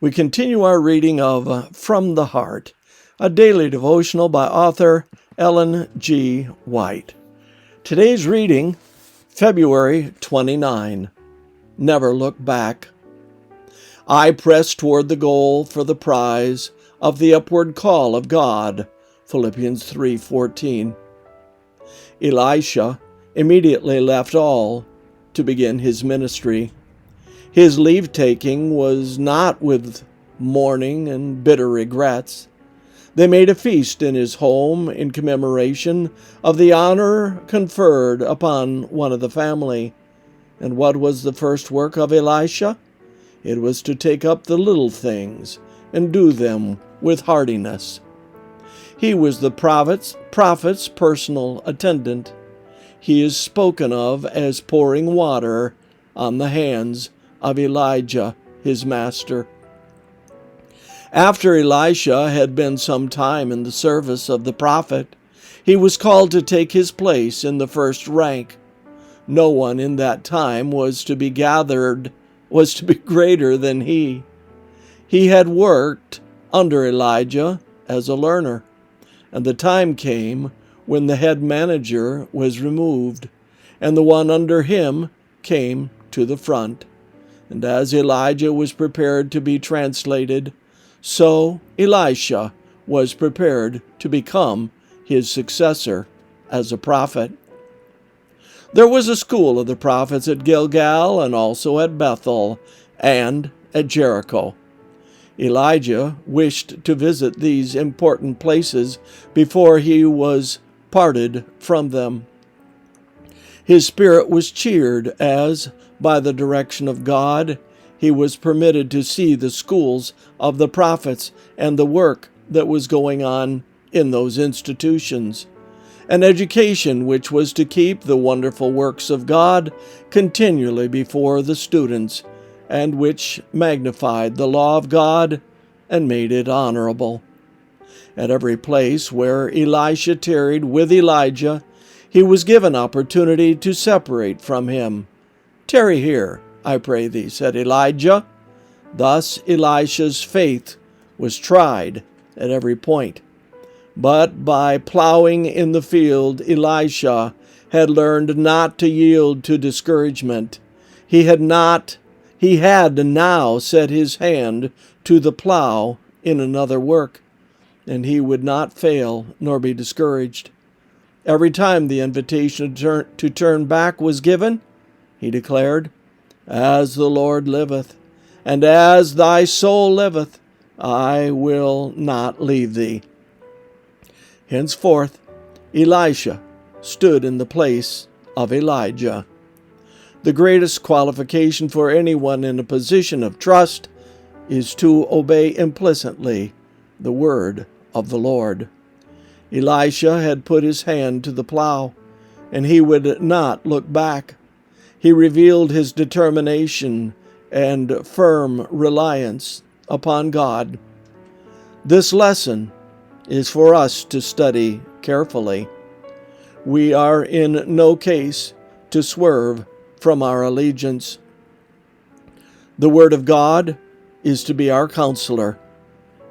We continue our reading of From the Heart, a daily devotional by author Ellen G. White. Today's reading, February 29. Never look back. I press toward the goal for the prize of the upward call of God. Philippians 3:14. Elisha immediately left all to begin his ministry. His leave-taking was not with mourning and bitter regrets. They made a feast in his home in commemoration of the honor conferred upon one of the family. And what was the first work of Elisha? It was to take up the little things and do them with heartiness. He was the prophet's personal attendant. He is spoken of as pouring water on the hands of Elijah, his master. After Elisha had been some time in the service of the prophet, he was called to take his place in the first rank. No one in that time was to be greater than he. He had worked under Elijah as a learner, and the time came when the head manager was removed, and the one under him came to the front. And as Elijah was prepared to be translated, so Elisha was prepared to become his successor as a prophet. There was a school of the prophets at Gilgal and also at Bethel and at Jericho. Elijah wished to visit these important places before he was parted from them. His spirit was cheered as, by the direction of God, he was permitted to see the schools of the prophets and the work that was going on in those institutions, an education which was to keep the wonderful works of God continually before the students, and which magnified the law of God and made it honorable. At every place where Elisha tarried with Elijah, he was given opportunity to separate from him. "Tarry here, I pray thee," said Elijah. Thus Elisha's faith was tried at every point. But by plowing in the field, Elisha had learned not to yield to discouragement. He had now set his hand to the plow in another work, and he would not fail nor be discouraged. Every time the invitation to turn back was given, he declared, "As the Lord liveth, and as thy soul liveth, I will not leave thee." Henceforth, Elisha stood in the place of Elijah. The greatest qualification for anyone in a position of trust is to obey implicitly the word of the Lord. Elisha had put his hand to the plow, and he would not look back. He revealed his determination and firm reliance upon God. This lesson is for us to study carefully. We are in no case to swerve from our allegiance. The Word of God is to be our counselor.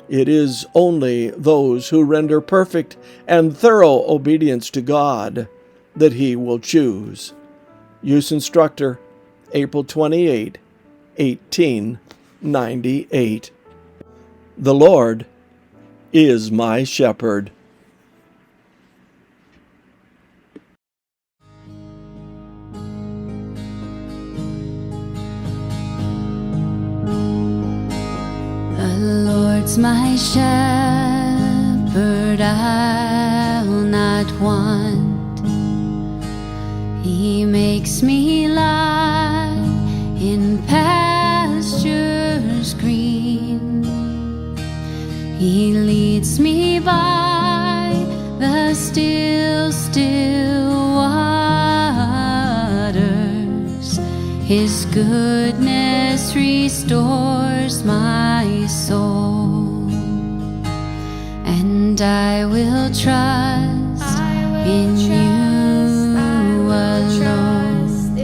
It is only those who render perfect and thorough obedience to God that He will choose. Use Instructor, April 28, 1898. The Lord is my shepherd. The Lord's my shepherd, I'll not want. He makes me lie in pastures green. He leads me by the still waters. His goodness restores my soul, and I will trust in you alone,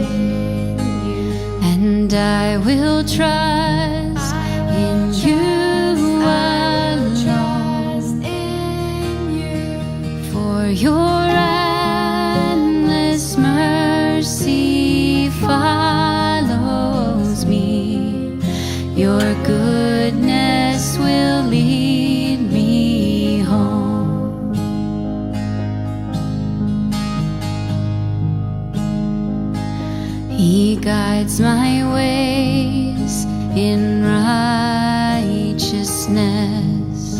and I will trust in you Your goodness will lead me home. He guides my ways in righteousness,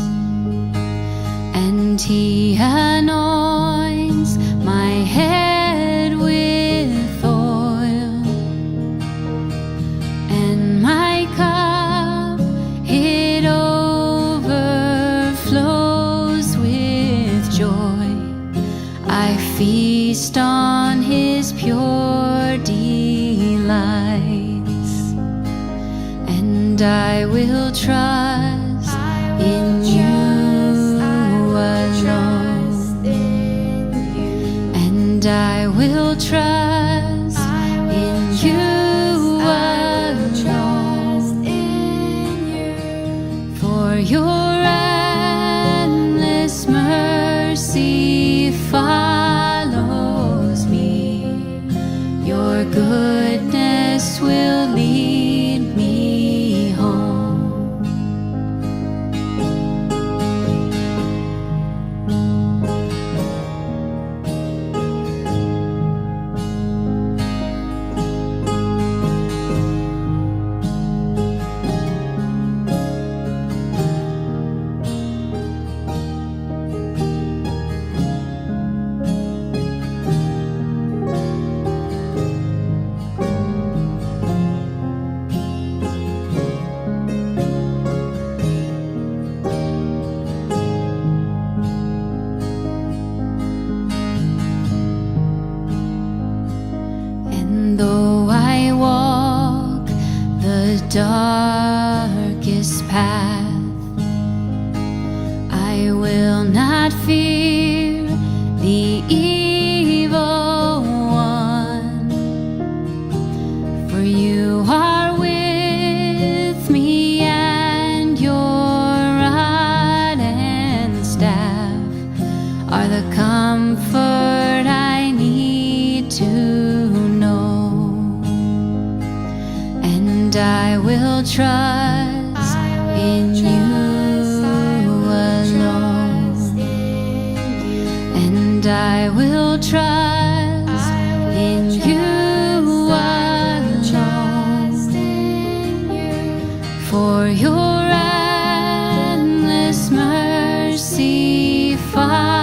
and He anoints my head with oil, and my cup it overflows with joy. I feast on His pure delights, and I will trust in You alone, and I will trust in You alone, for Your endless mercy follows me. Your goodness will lead me home. And though I walk the darkest path, I will not fear the evil one, for You are with me, and Your rod and staff are the comfort I need to know. And I will trust in You alone, and I will trust in You alone, for Your endless mercy follows